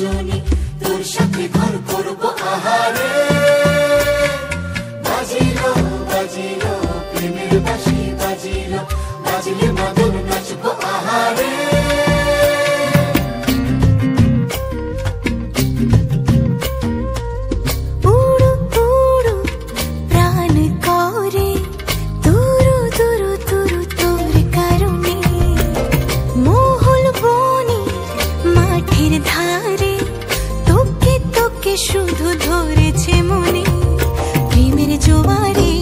সজনী তোর সাথে ঘর করবো আহারে। বাজিলো বাজিলো প্রেমের বাঁশি বাজিলো, বাজলে মদন নাচবো আহারে। শুধু ধরেছে মনে প্রেমের জোয়ারে,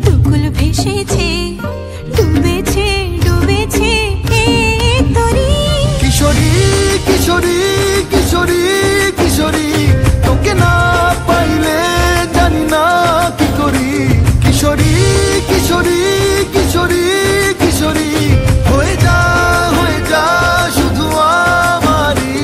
দুকুল ভেসেছে ডুবেছে ডুবেছে তরি। কিশোরী কিশোরী কিশোরী কিশোরী তোকে না পাইলে জানি না কি করি। কিশোরী কিশোরী কিশোরী কিশোরী হয়ে যা শুধু আমারি।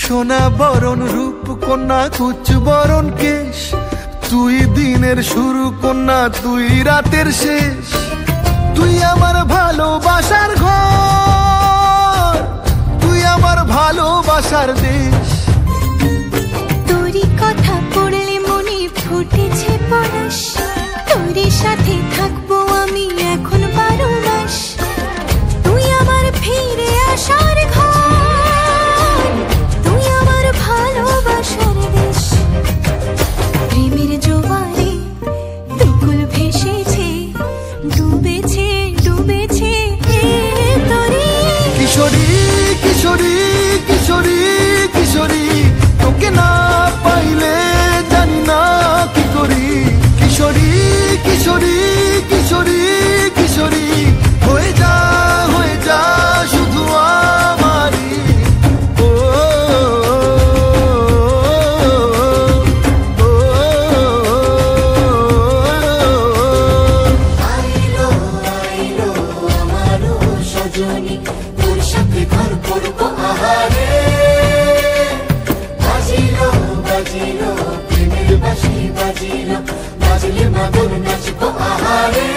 সোনা বরণ রূপ কন্যা কুচ বরণ কেশ, তুই দিনের শুরু কন্যা তুই রাতের শেষ। তুই আমার ভালোবাসার ঘর, তুই আমার ভালোবাসার দেশ। তোরই কথা পড়লে মনে ফুটেছে পরশ, তোরই সাথে থাকবো আমি এখন 12 মাস। তুই আমার ফিরে আসার ঘর, তুই আমার ভালোবাসার দেশ। প্রেমের জোয়ারে দুকুল ভেসেছে ডুবেছে ডুবেছে তরি। কিশোরী কিশোরী কিশোরী কিশোরী তোকে না পাইলে জানি না কি করি। কিশোরী কিশোরী কিশোরী কিশোরী হয়ে যা শুধু আমারি। আইলো আইলো আমারও সজনী তোর সাথে ঘর করবো আহারে। বাজিলো বাজিলো প্রেমের বাঁশি বাজিলো, বাজলে মদন নাচবো আহারে।